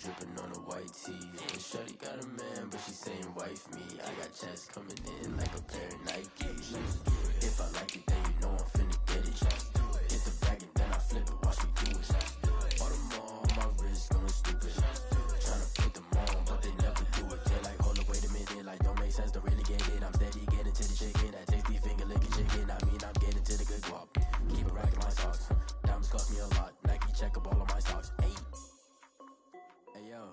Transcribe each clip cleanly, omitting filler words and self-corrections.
dripping on a white tee. And shorty got a man, but she saying wife me. I got checks coming in like a pair of Nikes. If I like it, then you know I'm finna get it. Hit the bag and then I flip it, watch me do it. Bought them all on my wrist, going stupid. Tryna put them on, but they never do it. They're like, hold up, wait a minute, like don't make sense, don't really get it. I'm steady getting to the chicken, that tasty finger licking chicken. I mean, I'm getting to the good guap. Keep it racking my socks. Diamonds cost me a lot. Nike check up all of my socks. Hey, hey yo,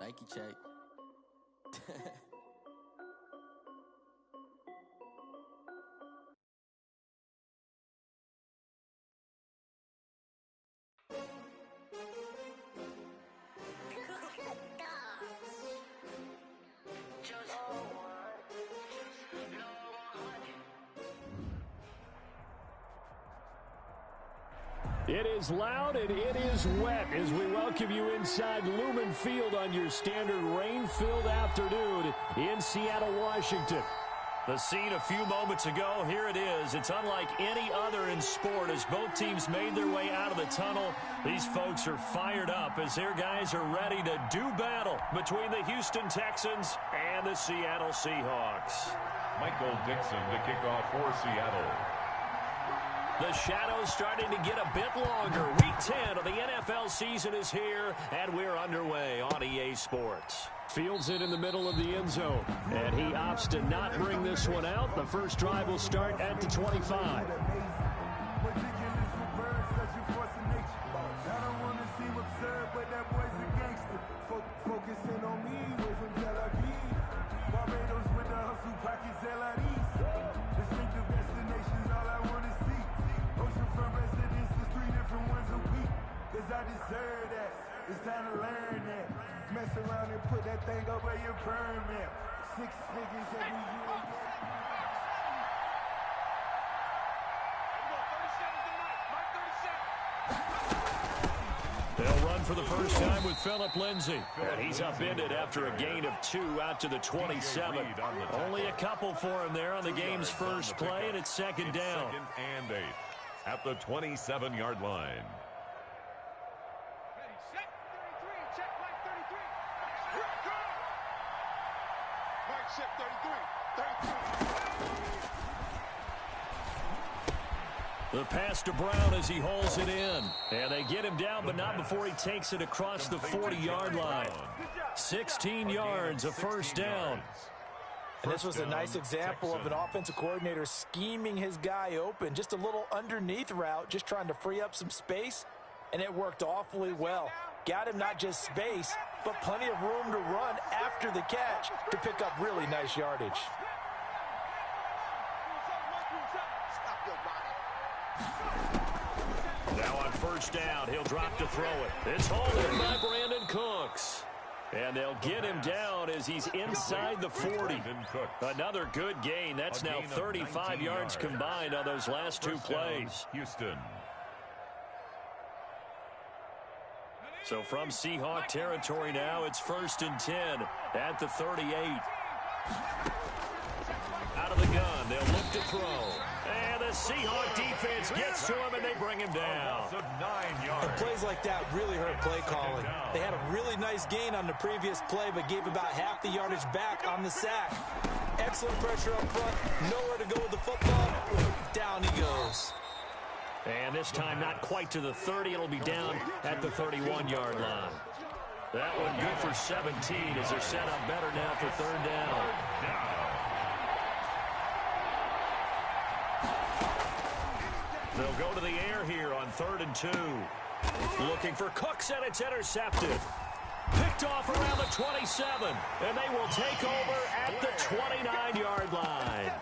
Nike check. It is loud and it is wet as we welcome you inside Lumen Field on your standard rain-filled afternoon in Seattle, Washington. The scene a few moments ago, here it is. It's unlike any other in sport as both teams made their way out of the tunnel. These folks are fired up as their guys are ready to do battle between the Houston Texans and the Seattle Seahawks. Michael Dixon to kick off for Seattle. The shadow's starting to get a bit longer. Week 10 of the NFL season is here, and we're underway on EA Sports. Fields it in the middle of the end zone, and he opts to not bring this one out. The first drive will start at the 25. I deserve that. It's time to learn that. Mess around and put that thing over your permit. 6 figures every year. They'll run for the first time with Phillip Lindsay. And he's upended after a gain of 2 out to the 27. Only a couple for him there on the game's first play, and it's second down. Second and 8 at the 27-yard line. The pass to Brown as he hauls it in. And they get him down, but not before he takes it across the 40-yard line. 16 yards, a first down. And this was a nice example of an offensive coordinator scheming his guy open. Just a little underneath route, just trying to free up some space, and it worked awfully well. Got him not just space, but plenty of room to run after the catch to pick up really nice yardage. Now on first down, he'll drop to throw it. It's hauled in by Brandon Cooks. And they'll get him down as he's inside the 40. Another good gain. That's now 35 yards combined on those last 2 plays. Houston. So from Seahawk territory now, it's 1st and 10 at the 38. Out of the gun, they'll look to throw. And the Seahawk defense gets to him, and they bring him down. And plays like that really hurt play calling. They had a really nice gain on the previous play, but gave about half the yardage back on the sack. Excellent pressure up front. Nowhere to go with the football. Down he goes. And this time not quite to the 30. It'll be down at the 31-yard line. That one good for 17 as they're set up better now for third down. They'll go to the air here on 3rd and 2. Looking for Cooks, and it's intercepted. Picked off around the 27, and they will take over at the 29-yard line.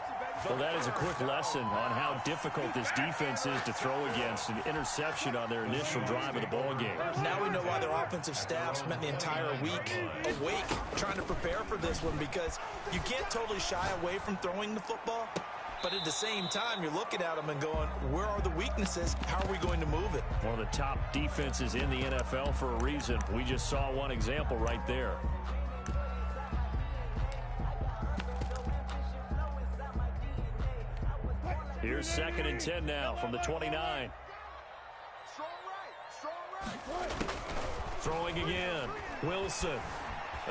Well, that is a quick lesson on how difficult this defense is to throw against. An interception on their initial drive of the ballgame. Now we know why their offensive staff spent the entire week awake trying to prepare for this one, because you can't totally shy away from throwing the football. But at the same time, you're looking at them and going, where are the weaknesses? How are we going to move it? One of the top defenses in the NFL for a reason. We just saw one example right there. Here's 2nd and 10 now from the 29. Throwing again. Wilson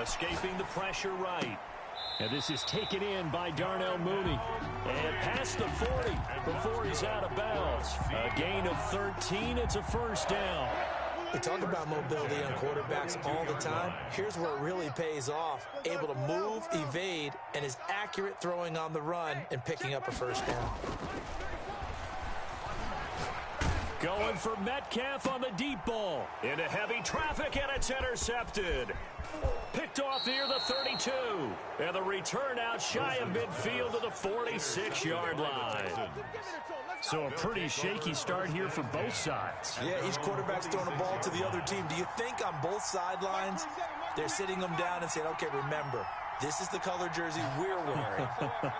escaping the pressure right. And this is taken in by Darnell Mooney. And past the 40 before he's out of bounds. A gain of 13. It's a first down. We talk about mobility on quarterbacks all the time. Here's where it really pays off. Able to move, evade, and is accurate throwing on the run and picking up a first down. Going for Metcalf on the deep ball. Into heavy traffic, and it's intercepted. Picked off near the 32. And the return out shy of midfield to the 46-yard line. So a pretty shaky start here for both sides. Yeah, each quarterback's throwing a ball to the other team. Do you think on both sidelines they're sitting them down and saying, okay, remember, this is the color jersey we're wearing.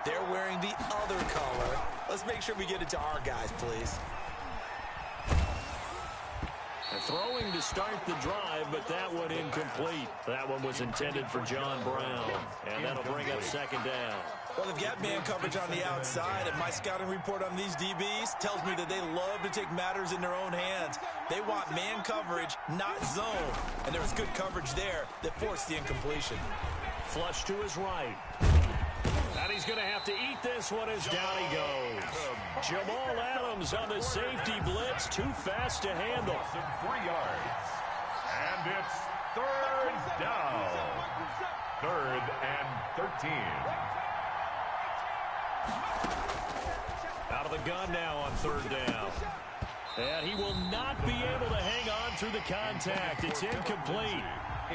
They're wearing the other color. Let's make sure we get it to our guys, please. Throwing to start the drive, but that one incomplete. That one was intended for John Brown, and that'll bring up second down. Well, they've got man coverage on the outside, and my scouting report on these DBs tells me that they love to take matters in their own hands. They want man coverage, not zone, and there was good coverage there that forced the incompletion. Flush to his right. And he's going to have to eat this one as down he goes. Jamal Adams on the safety blitz, too fast to handle. 3 yards. And it's third down. 3rd and 13. Out of the gun now on 3rd down. And he will not be able to hang on through the contact. It's incomplete.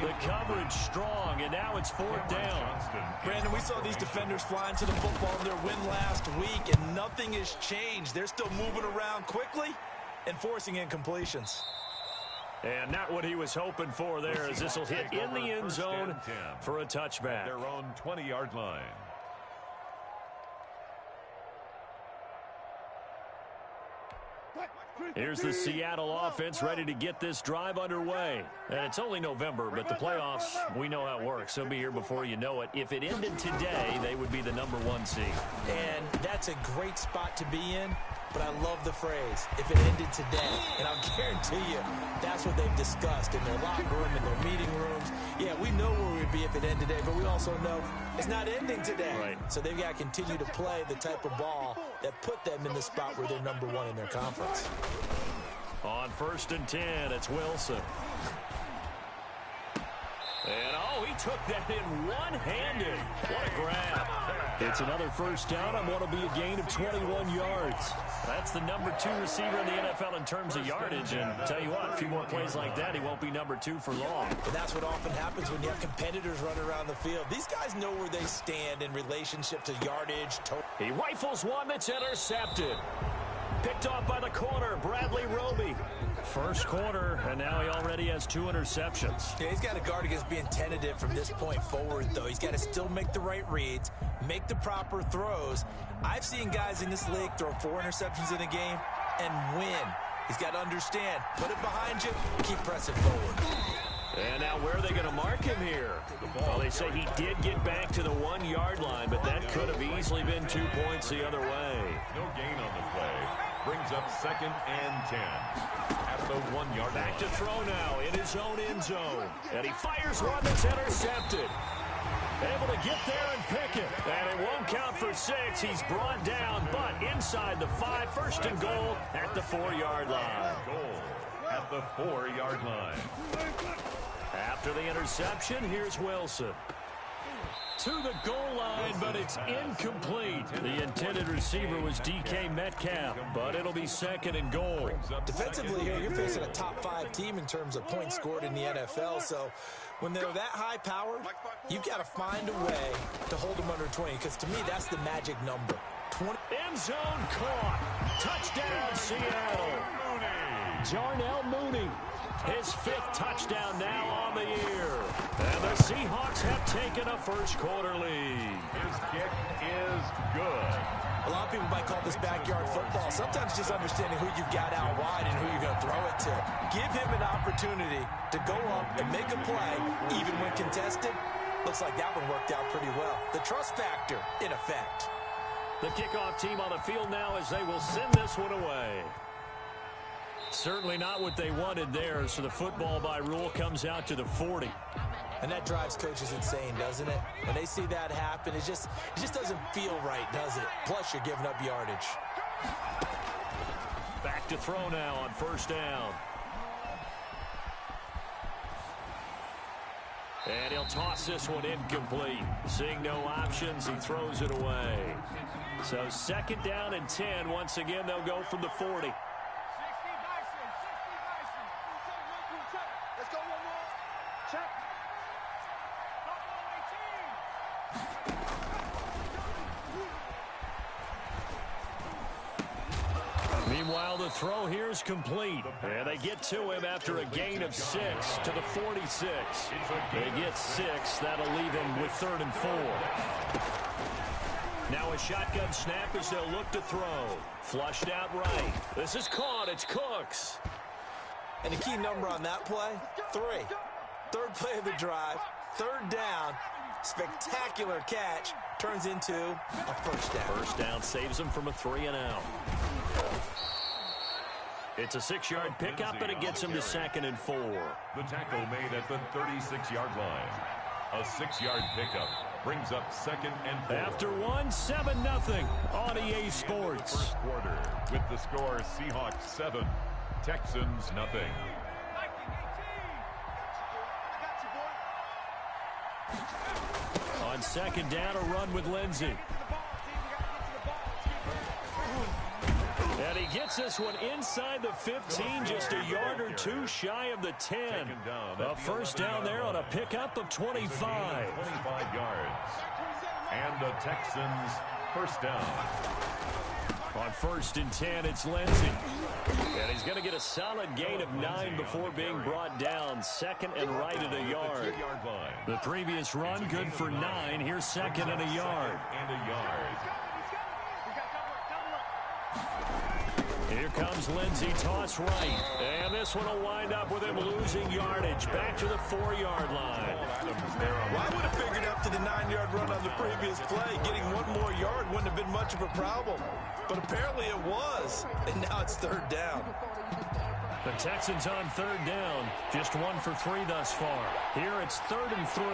The coverage strong, and now it's 4th down. Brandon, we saw these defenders flying to the football in their win last week, and nothing has changed. They're still moving around quickly and forcing incompletions. And not what he was hoping for there, as this will hit in the end zone for a touchback. Their own 20-yard line. Here's the Seattle offense ready to get this drive underway. And it's only November, but the playoffs, we know how it works. They'll be here before you know it. If it ended today, they would be the #1 seed. And that's a great spot to be in, but I love the phrase, if it ended today. And I'll guarantee you, that's what they've discussed in their locker room, in their meeting rooms. Yeah, we know where we'd be if it ended today, but we also know it's not ending today. Right. So they've got to continue to play the type of ball that put them in the spot where they're #1 in their conference. On 1st and 10, it's Wilson. And, oh, he took that in one-handed. What a grab. It's another first down on what will be a gain of 21 yards. That's the #2 receiver in the NFL in terms of yardage. And tell you what, a few more plays like that, he won't be #2 for long. And that's what often happens when you have competitors running around the field. These guys know where they stand in relationship to yardage. He rifles one that's intercepted. Picked off by the corner, Bradley Roby. First quarter, and now he already has 2 interceptions. Yeah, he's got to guard against being tentative from this point forward, though. He's got to still make the right reads, make the proper throws. I've seen guys in this league throw 4 interceptions in a game and win. He's got to understand, put it behind you, keep pressing forward. And now where are they going to mark him here? Well, they say he did get back to the 1-yard line, but that could have easily been 2 points the other way. No gain on the play. Brings up 2nd and 10 at the 1-yard line. Back to throw now in his own end zone. And he fires one that's intercepted. Able to get there and pick it. And it won't count for 6. He's brought down, but inside the 5. 1st and goal at the 4-yard line. Goal at the 4-yard line. After the interception, here's Wilson. To the goal line, but it's incomplete. The intended receiver was DK Metcalf, but it'll be 2nd and goal. Defensively here, you're facing a top 5 team in terms of points scored in the NFL, so when they're that high powered, you've got to find a way to hold them under 20, because to me, that's the magic number. 20. End zone caught. Touchdown, Seattle. Darnell Mooney. His 5th touchdown now on the year. And the Seahawks have taken a first quarter lead. His kick is good. A lot of people might call this backyard football. Sometimes just understanding who you've got out wide and who you're going to throw it to. Give him an opportunity to go up and make a play, even when contested. Looks like that one worked out pretty well. The trust factor in effect. The kickoff team on the field now as they will send this one away. Certainly not what they wanted there, so the football by rule comes out to the 40. And that drives coaches insane, doesn't it? When they see that happen, it just doesn't feel right, does it? Plus, you're giving up yardage. Back to throw now on first down. And he'll toss this one incomplete. Seeing no options, he throws it away. So second down and 10. Once again, they'll go from the 40. Meanwhile, the throw here is complete. And they get to him after a gain of 6 to the 46. They get 6. That'll leave him with 3rd and 4. Now a shotgun snap as they'll look to throw. Flushed out right. This is caught. It's Cooks. And the key number on that play, 3. Third play of the drive, 3rd down. Spectacular catch turns into a first down. First down saves him from a 3-and-out. It's a 6-yard pickup, and it gets him to 2nd and 4. The tackle made at the 36-yard line. A 6-yard pickup brings up 2nd and 4. After 7-0 on EA Sports. First quarter with the score Seahawks 7, Texans nothing. On 2nd down, a run with Lindsey. And he gets this one inside the 15, just a yard or 2 shy of the 10. A first down there on a pickup of 25. 25 yards. And the Texans first down. On 1st and 10, it's Lindsey. And he's going to get a solid gain of 9 before being brought down. 2nd and right at a yard. The previous run good for 9. Here's 2nd and a yard. Here comes Lindsey, toss right. And this one will wind up with him losing yardage. Back to the 4-yard line. Well, I would have figured up to the 9-yard run on the previous play. Getting 1 more yard wouldn't have been much of a problem. But apparently it was. And now it's 3rd down. The Texans on 3rd down. Just 1 for 3 thus far. Here it's 3rd and 3.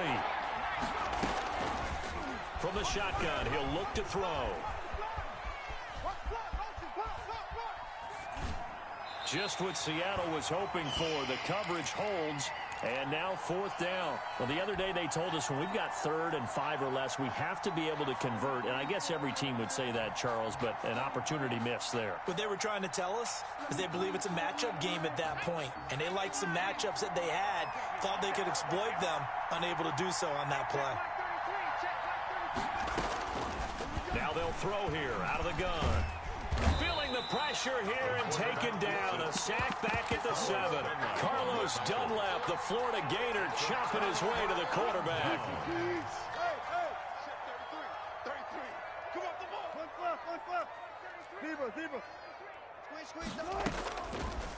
From the shotgun, he'll look to throw. Just what Seattle was hoping for. The coverage holds, and now 4th down. Well, the other day they told us when we've got 3rd and 5 or less, we have to be able to convert. And I guess every team would say that, Charles, but an opportunity missed there. What they were trying to tell us is they believe it's a matchup game at that point. And they liked some matchups that they had, thought they could exploit them, unable to do so on that play. Now they'll throw here out of the gun. Feeling the pressure here and taken down. A sack back at the 7. Carlos Dunlap, the Florida Gator, chopping his way to the quarterback.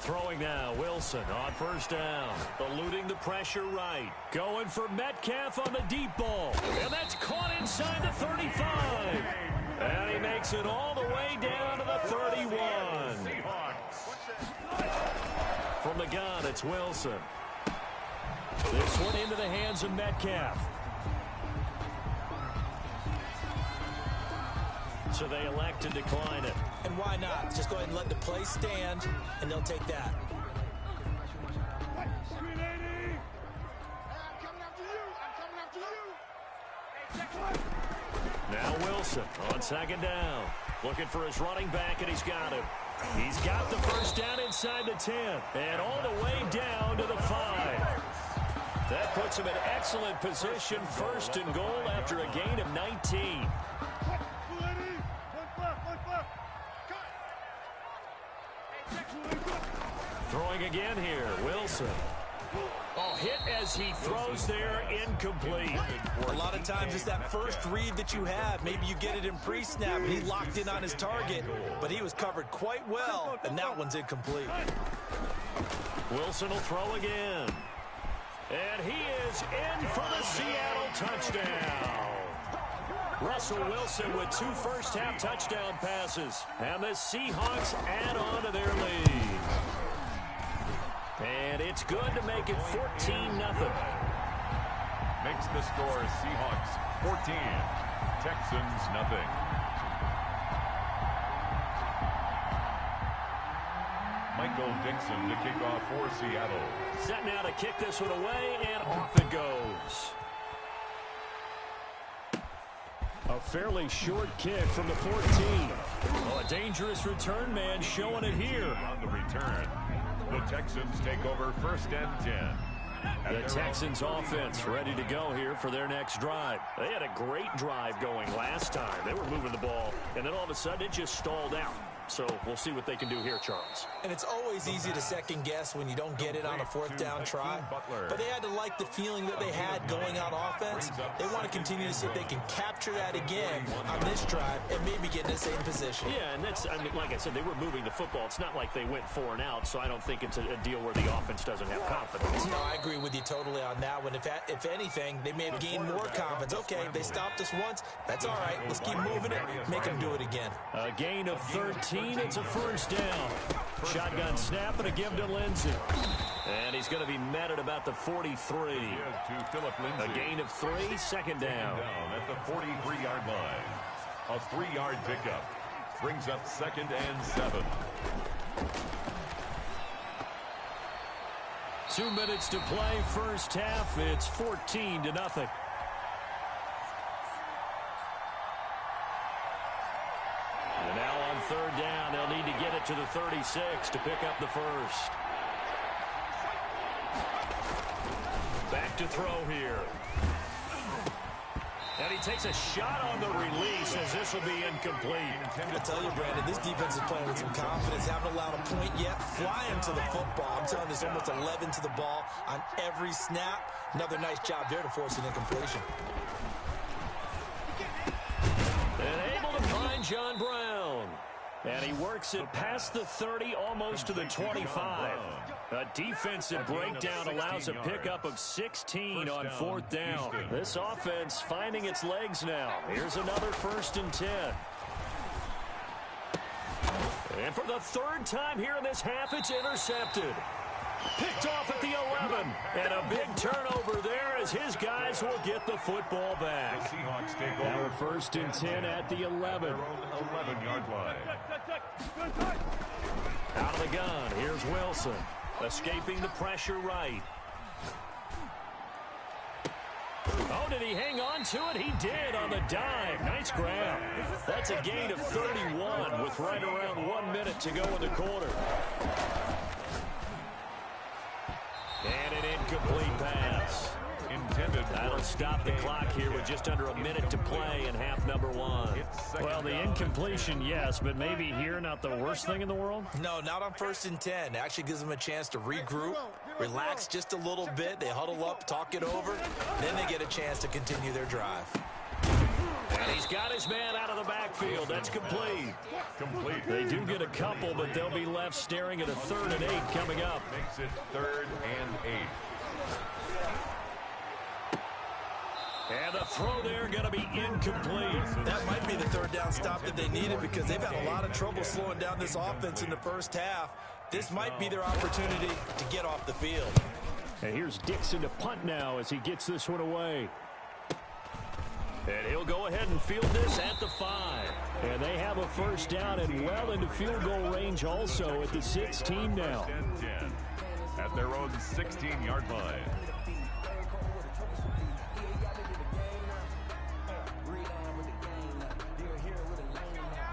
Throwing now, Wilson on 1st down. Eluding the pressure right. Going for Metcalf on the deep ball. And that's caught inside the 35. And he makes it all the way down to the 31. From the gun, it's Wilson. This one into the hands of Metcalf. So they elect to decline it. And why not? Just go ahead and let the play stand, and they'll take that. Now Wilson on 2nd down. Looking for his running back, and he's got him. He's got the first down inside the 10. And all the way down to the 5. That puts him in excellent position. 1st and goal after a gain of 19. Throwing again here, Wilson. Oh, hit as he throws there, incomplete. A lot of times it's that first read that you have. Maybe you get it in pre-snap, and he locked in on his target, but he was covered quite well, and that one's incomplete. Wilson will throw again. And he is in for the Seattle touchdown. Russell Wilson with 2 first-half touchdown passes. And the Seahawks add on to their lead. It's good to make it 14-0. Makes the score Seahawks 14, Texans nothing. Michael Dixon to kick off for Seattle. Set now to kick this one away, and off it goes. A fairly short kick from the 14. Oh, a dangerous return man showing it here. On the return, the Texans take over 1st and 10. The Texans offense ready to go here for their next drive. They had a great drive going last time. They were moving the ball, and then all of a sudden it just stalled out. So we'll see what they can do here, Charles. And it's always easy to second guess when you don't get it on a 4th down try. But they had to like the feeling that they had going on offense. They want to continue to see if they can capture that again on this drive and maybe get in the same position. Yeah, and that's, I mean, like I said, they were moving the football. It's not like they went 4 and out, so I don't think it's a deal where the offense doesn't have confidence. No, I agree with you totally on that one. If anything, they may have gained more confidence. Okay, they stopped us once. That's all right. Let's keep moving it. Make them do it again. A gain of 13. It's a 1st down. Shotgun snap and a give to Lindsey. And he's going to be met at about the 43. A gain of 3, 2nd down. At the 43-yard line. A 3-yard pickup. Brings up 2nd and 7. 2 minutes to play, 1st half. It's 14-0. And now on 3rd down, they'll need to get it to the 36 to pick up the 1st. Back to throw here. And he takes a shot on the release as this will be incomplete. I tell you, Brandon, this defense is playing with some confidence. Haven't allowed a point yet. Flying to the football. I'm telling you, there's almost 11 to the ball on every snap. Another nice job there to force an incompletion. And able to find John Brown. And he works it past the 30, almost to the 25. A defensive breakdown allows a pickup of 16 on 4th down. This offense finding its legs now. Here's another 1st and 10. And for the 3rd time here in this half, it's intercepted. Picked off at the 11. And a big turnover there as his guys will get the football back. The Seahawks take Now over 1st and 10 at the 11. 11-yard line. Out of the gun, here's Wilson. Escaping the pressure right. Oh, did he hang on to it? He did on the dive. Nice grab. That's a gain of 31 with right around 1 minute to go in the quarter. And an incomplete pass. Intended. That'll stop the clock here with just under a minute to play in half number 1. Well, the incompletion, yes, but maybe here not the worst thing in the world? No, not on 1st and 10. It actually gives them a chance to regroup, relax just a little bit. They huddle up, talk it over. Then they get a chance to continue their drive. And he's got his man out of the backfield. That's complete. They do get a couple, but they'll be left staring at a 3rd and 8 coming up. Makes it 3rd and 8. And the throw there going to be incomplete. That might be the 3rd down stop that they needed because they've had a lot of trouble slowing down this offense in the 1st half. This might be their opportunity to get off the field. And here's Dixon to punt now as he gets this one away. And he'll go ahead and field this at the 5. And they have a 1st down and well into field goal range also at the 16 now. 10 at their own 16-yard line.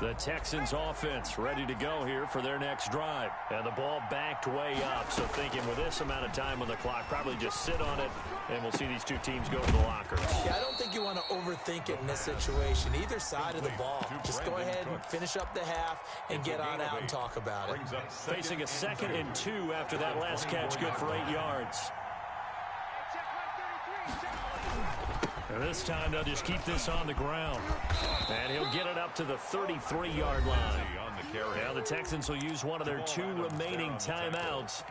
The Texans offense ready to go here for their next drive. And the ball backed way up. So thinking with this amount of time on the clock, probably just sit on it, and we'll see these two teams go to the lockers. Yeah, I don't think you want to overthink it in this situation. Either side of the ball. Just go ahead and finish up the half and get on out and talk about it. Facing a 2nd and 2 after that last catch, good for 8 yards. And this time they'll just keep this on the ground. And he'll get it up to the 33-yard line. Now the Texans will use one of their 2 remaining timeouts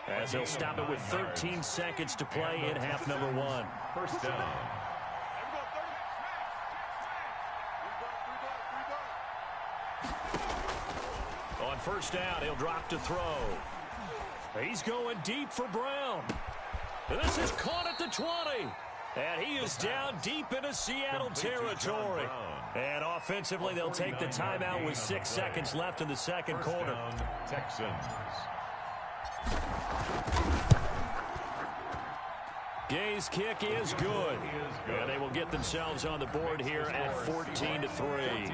as they'll stop it with 13 seconds to play in half number 1. 1st down. On 1st down, he'll drop to throw. He's going deep for Brown. And this is caught at the 20. And he is down deep into Seattle territory. And offensively, they'll take the timeout with 6 seconds left in the second quarter. Texans. Gay's kick is good. And they will get themselves on the board here at 14-3.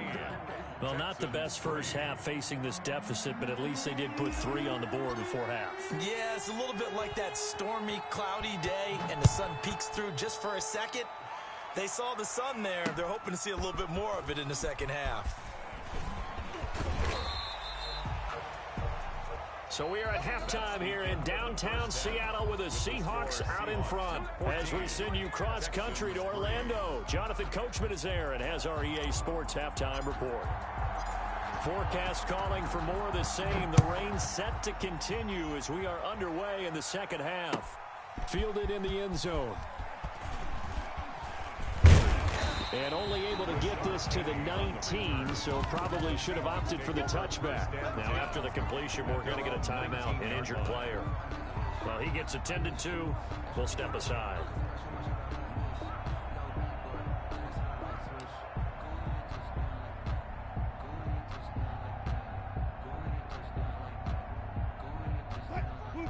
Well, not the best first half facing this deficit, but at least they did put 3 on the board before half. Yeah, it's a little bit like that stormy, cloudy day, and the sun peeks through just for a second. They saw the sun there. They're hoping to see a little bit more of it in the second half. So we are at halftime here in downtown Seattle with the Seahawks out in front. As we send you cross-country to Orlando, Jonathan Coachman is there and has our EA Sports halftime report. Forecast calling for more of the same. The rain set to continue as we are underway in the second half. Fielded in the end zone. And only able to get this to the 19, so probably should have opted for the touchback. Now, after the completion, we're going to get a timeout, an injured player. Well, he gets attended to. We'll step aside.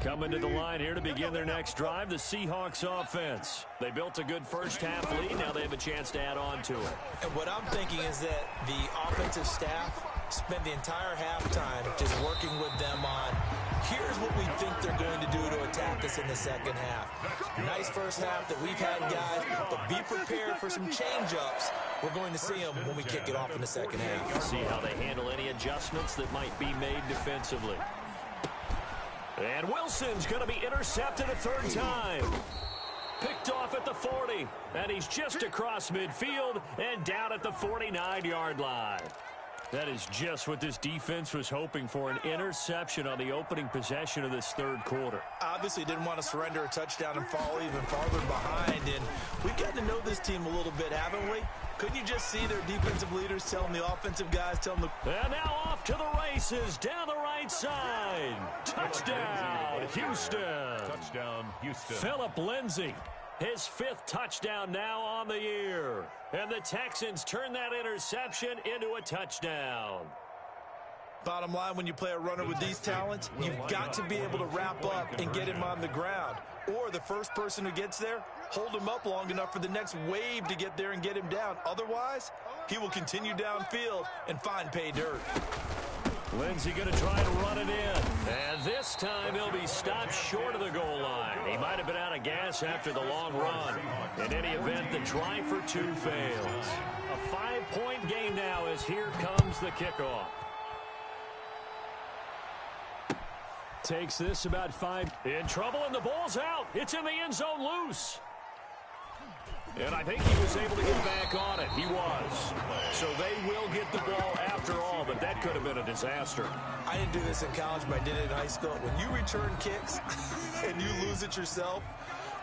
Coming to the line here to begin their next drive, the Seahawks offense. They built a good first-half lead. Now they have a chance to add on to it. And what I'm thinking is that the offensive staff spent the entire halftime just working with them on, here's what we think they're going to do to attack us in the second half. Nice first half that we've had, guys, but be prepared for some change-ups. We're going to see them when we kick it off in the second half. See how they handle any adjustments that might be made defensively. And Wilson's going to be intercepted a third time. Picked off at the 40. And he's just across midfield and down at the 49-yard line. That is just what this defense was hoping for, an interception on the opening possession of this third quarter. Obviously didn't want to surrender a touchdown and fall even farther behind. And we've gotten to know this team a little bit, haven't we? Couldn't you just see their defensive leaders telling the offensive guys, telling the... And now off to the races, down the right side. Touchdown, Houston. Touchdown, Houston. Phillip Lindsay, his 5th touchdown now on the year. And the Texans turn that interception into a touchdown. Bottom line, when you play a runner with these talents, you've got to be able to wrap up and get him on the ground. Or the first person who gets there, hold him up long enough for the next wave to get there and get him down. Otherwise, he will continue downfield and find pay dirt. Lindsay going to try to run it in. And this time he'll be stopped short of the goal line. He might have been out of gas after the long run. In any event, the try for 2 fails. A 5-point game now as here comes the kickoff. Takes this about 5. In trouble, and the ball's out. It's in the end zone loose. And I think he was able to get back on it. He was. So they will get the ball after all, but that could have been a disaster. I didn't do this in college, but I did it in high school. When you return kicks and you lose it yourself,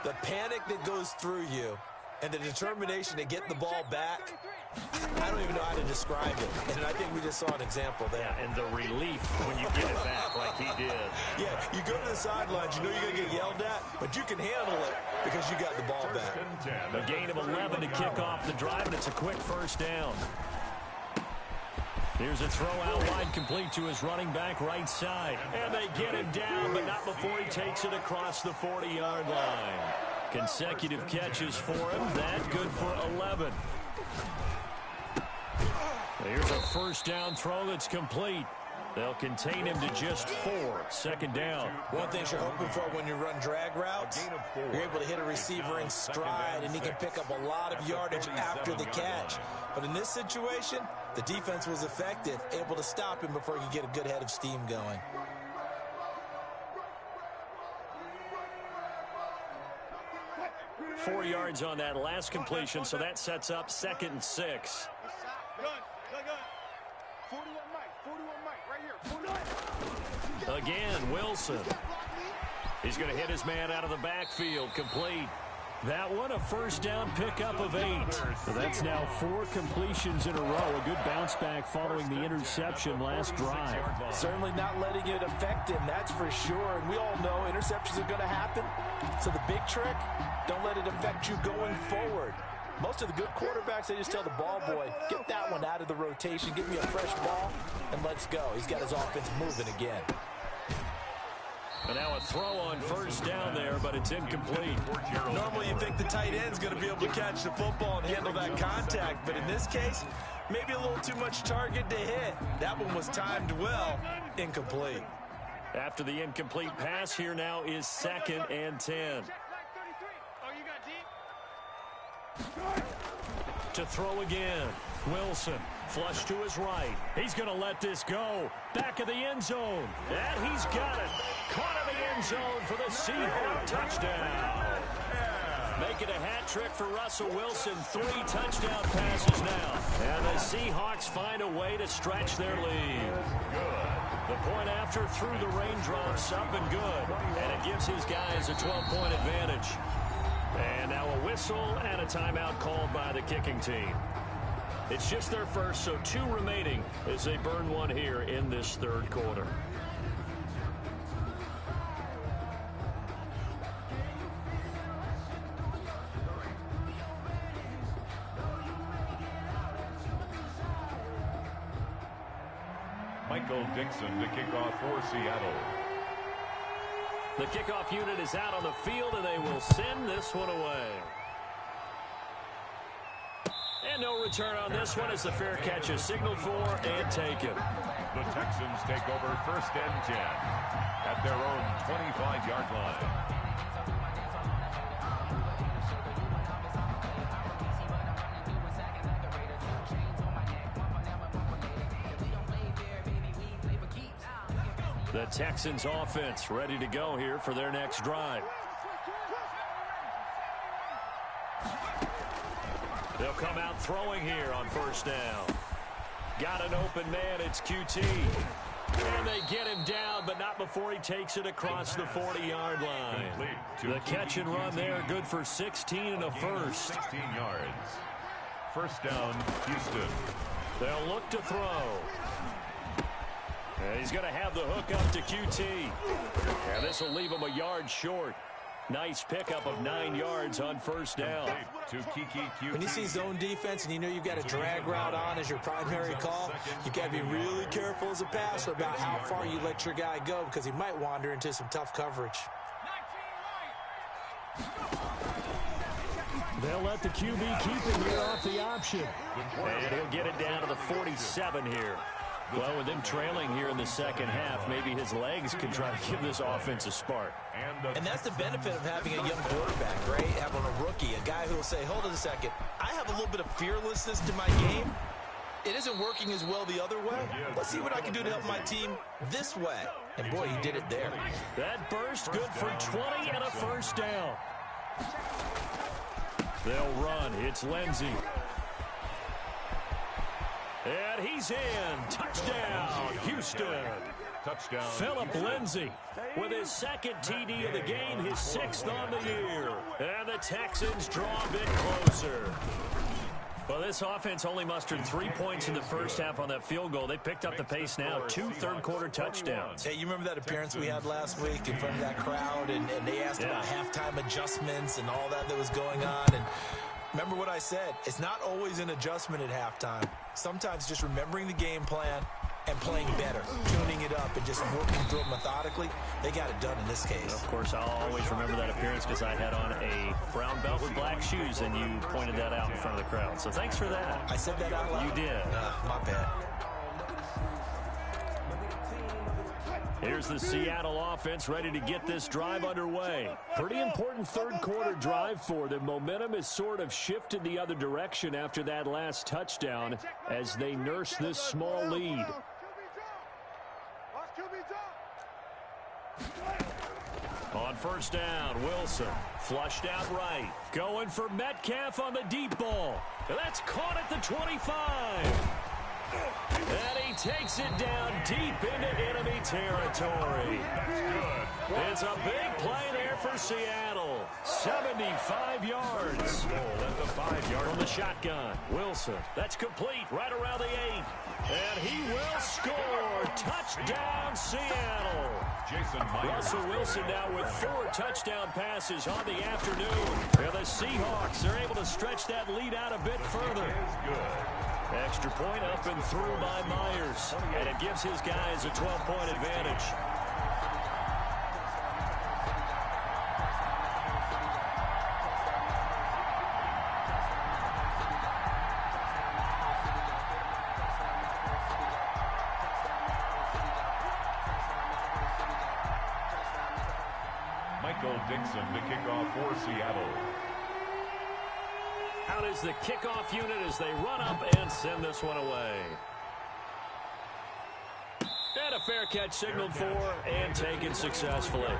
the panic that goes through you and the determination to get the ball back, I don't even know how to describe it. And I think we just saw an example there. Yeah, and the relief when you get it back like he did. Yeah, you go to the sidelines, you know you're going to get yelled at, but you can handle it because you got the ball back. A gain of 11 to kick off the drive, and it's a quick first down. Here's a throw out wide, complete to his running back right side. And they get him down, but not before he takes it across the 40-yard line. Consecutive catches for him. That good for 11. Here's a first down throw that's complete. They'll contain him to just 4. Second down. One thing you're hoping for when you run drag routes, you're able to hit a receiver in stride, and he can pick up a lot of yardage after the catch. But in this situation, the defense was effective, able to stop him before he could get a good head of steam going. Four yards on that last completion, so that sets up 2nd and 6. Again, Wilson. He's going to hit his man out of the backfield, complete. That one, a first down pickup of 8. So that's now 4 completions in a row. A good bounce back following the interception last drive. Certainly not letting it affect him, that's for sure. And we all know interceptions are going to happen. So the big trick, don't let it affect you going forward. Most of the good quarterbacks, they just tell the ball boy, get that one out of the rotation, give me a fresh ball, and let's go. He's got his offense moving again. And now a throw on first down there, but it's incomplete. Normally you think the tight end's going to be able to catch the football and handle that contact, but in this case, maybe a little too much target to hit. That one was timed well, incomplete. After the incomplete pass, here now is 2nd and 10. To throw again. Wilson, flush to his right. He's going to let this go. Back of the end zone. And he's got it. Caught in the end zone for the Seahawks touchdown. Making a hat trick for Russell Wilson. 3 touchdown passes now. And the Seahawks find a way to stretch their lead. The point after through the raindrops up and good. And it gives his guys a 12-point advantage. And now a whistle and a timeout called by the kicking team. It's just their first, so 2 remaining as they burn one here in this 3rd quarter. Michael Dixon to kick off for Seattle. The kickoff unit is out on the field, and they will send this one away. And no return on this one as the fair catch is signaled for and taken. The Texans take over 1st and 10 at their own 25-yard line. The Texans offense ready to go here for their next drive. They'll come out throwing here on 1st down. Got an open man, it's QT. And they get him down, but not before he takes it across the 40-yard line. The catch and run there, good for 16 and a first. 16 yards. 1st down, Houston. They'll look to throw. And he's going to have the hook up to QT. And this will leave him a yard short. Nice pickup of 9 yards on 1st down. When you see zone defense and you know you've got a drag route on as your primary call, you've got to be really careful as a passer about how far you let your guy go because he might wander into some tough coverage. They'll let the QB keep him here off the option. And he'll get it down to the 47 here. Well, with them trailing here in the 2nd half, maybe his legs can try to give this offense a spark. And that's the benefit of having a young quarterback, right? Having a rookie, a guy who will say, hold on a second, I have a little bit of fearlessness to my game. It isn't working as well the other way. Let's see what I can do to help my team this way. And, boy, he did it there. That burst good for 20 and a 1st down. They'll run. It's Lindsey. And he's in. Touchdown, Houston. Touchdown. Philip Lindsey with his 2nd TD of the game, his 6th on the year. And the Texans draw a bit closer. Well, this offense only mustered 3 points in the 1st half on that field goal. They picked up the pace now. 2 third-quarter touchdowns. Hey, you remember that appearance we had last week in front of that crowd, and they asked about halftime adjustments and all that was going on, and remember what I said. It's not always an adjustment at halftime. Sometimes just remembering the game plan and playing better, tuning it up and just working through it methodically. They got it done in this case. Of course, I'll always remember that appearance because I had on a brown belt with black shoes, and you pointed that out in front of the crowd. So thanks for that. I said that out loud? You did. My bad. Here's the Seattle offense ready to get this drive underway. Pretty important 3rd quarter drive for them. Momentum has sort of shifted the other direction after that last touchdown as they nurse this small lead. On 1st down, Wilson flushed out right. Going for Metcalf on the deep ball. That's caught at the 25. And he takes it down deep into enemy territory. It's a big play there for Seattle. 75 yards. At the 5-yard from the shotgun. Wilson. That's complete right around the 8. And he will score. Touchdown, Seattle. Russell Wilson now with 4 touchdown passes on the afternoon. And the Seahawks are able to stretch that lead out a bit further. Extra point up and through by Myers. And it gives his guys a 12-point advantage. Dixon to kick off for Seattle. Out is the kickoff unit as they run up and send this one away. And a fair catch signaled for and taken successfully.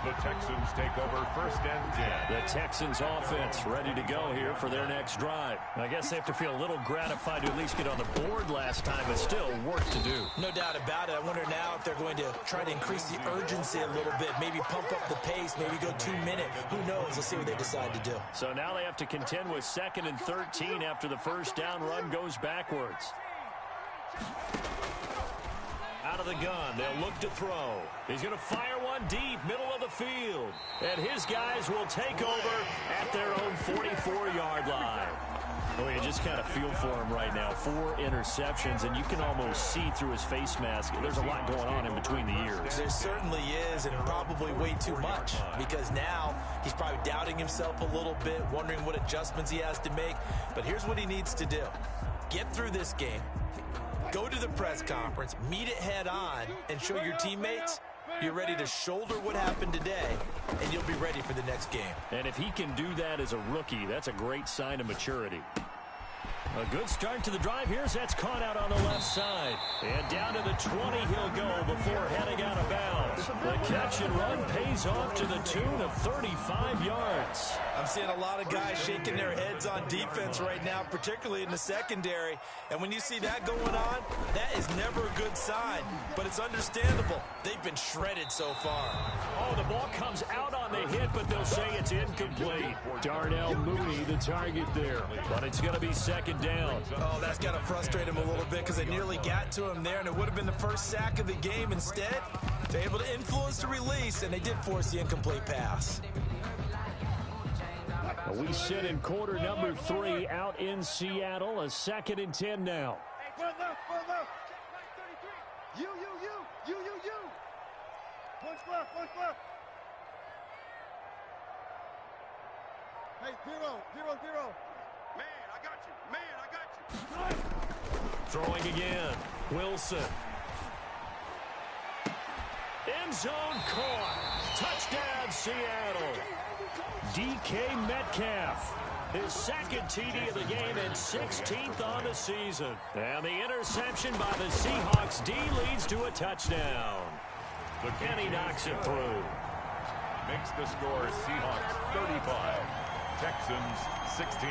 The Texans take over 1st and 10. The Texans offense ready to go here for their next drive. I guess they have to feel a little gratified to at least get on the board last time, but still work to do. No doubt about it. I wonder now if they're going to try to increase the urgency a little bit, maybe pump up the pace, maybe go 2-minute. Who knows? Let's see what they decide to do. So now they have to contend with 2nd and 13 after the first down run goes backwards. Out of the gun, they'll look to throw. He's going to fire one deep, middle of the field. And his guys will take over at their own 44-yard line. Oh, you just kind of feel for him right now. 4 interceptions, and you can almost see through his face mask. There's a lot going on in between the ears. There certainly is, and probably way too much, because now he's probably doubting himself a little bit, wondering what adjustments he has to make. But here's what he needs to do. Get through this game. Go to the press conference, meet it head on, and show your teammates you're ready to shoulder what happened today, and you'll be ready for the next game. And if he can do that as a rookie, that's a great sign of maturity. A good start to the drive. Here's that's caught out on the left side. And down to the 20 he'll go before heading out of bounds. The catch and run pays off to the tune of 35 yards. I'm seeing a lot of guys shaking their heads on defense right now, particularly in the secondary. And when you see that going on, that is never a good sign. But it's understandable. They've been shredded so far. Oh, the ball comes out on the hit, but they'll say it's incomplete. Darnell Mooney, the target there. But it's going to be 2nd down. Oh, that's got to frustrate him a little bit because they nearly got to him there, and it would have been the first sack of the game. Instead, they're able to influence the release, and they did force the incomplete pass. We sit in quarter number 3 out in Seattle. A 2nd and 10 now. One left. You. Punch left. Hey, zero. Man, I got you. Throwing again. Wilson. End zone caught. Touchdown, Seattle. DK Metcalf. His 2nd TD of the game and 16th on the season. And the interception by the Seahawks D leads to a touchdown. And he knocks it through. Makes the score Seahawks 35, Texans 16.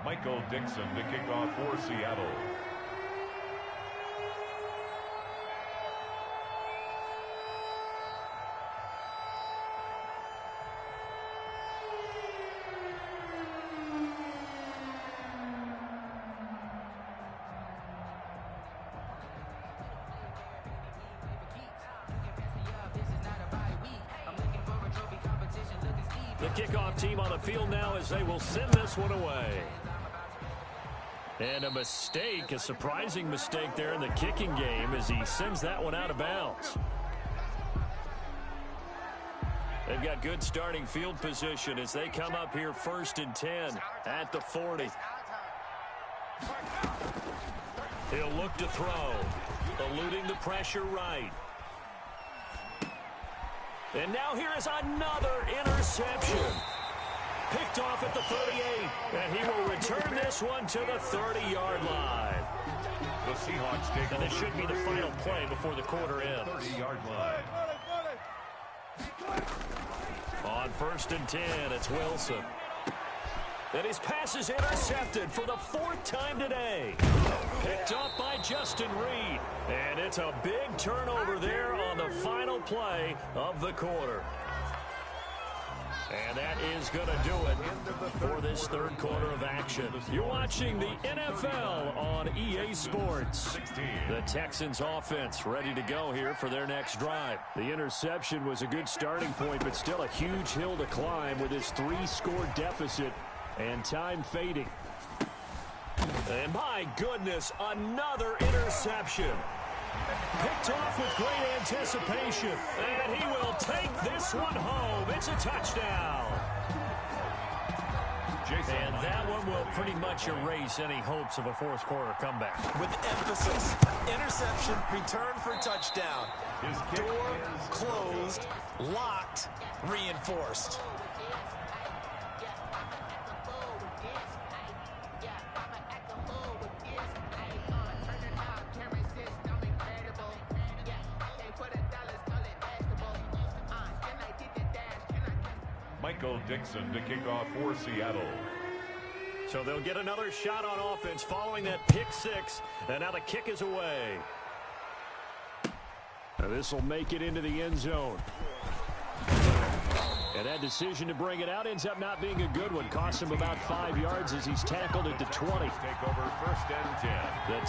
Michael Dixon to kick off for Seattle. The kickoff team on the field now as they will send this one away. And a mistake, a surprising mistake there in the kicking game as he sends that one out of bounds. They've got good starting field position as they come up here 1st and 10 at the 40. He'll look to throw, eluding the pressure right. And now here is another interception. Picked off at the 38, and he will return this one to the 30-yard line. The Seahawks take And this should be the final play before the quarter ends. 30-yard line. On 1st and 10, it's Wilson. And his pass is intercepted for the 4th time today. Picked up by Justin Reed. And it's a big turnover there on the final play of the quarter. And that is going to do it for this third quarter of action. You're watching the NFL on EA Sports. The Texans offense ready to go here for their next drive. The interception was a good starting point, but still a huge hill to climb with his 3-score deficit and time fading. And my goodness, another interception. Picked off with great anticipation. And he will take this one home. It's a touchdown. And that one will pretty much erase any hopes of a fourth quarter comeback. With emphasis, interception, return for touchdown. Door closed, locked, reinforced. Michael Dixon to kick off for Seattle. So they'll get another shot on offense following that pick six. And now the kick is away. This will make it into the end zone. And that decision to bring it out ends up not being a good one. Cost him about 5 yards as he's tackled at the 20. Take over 1st and 10. The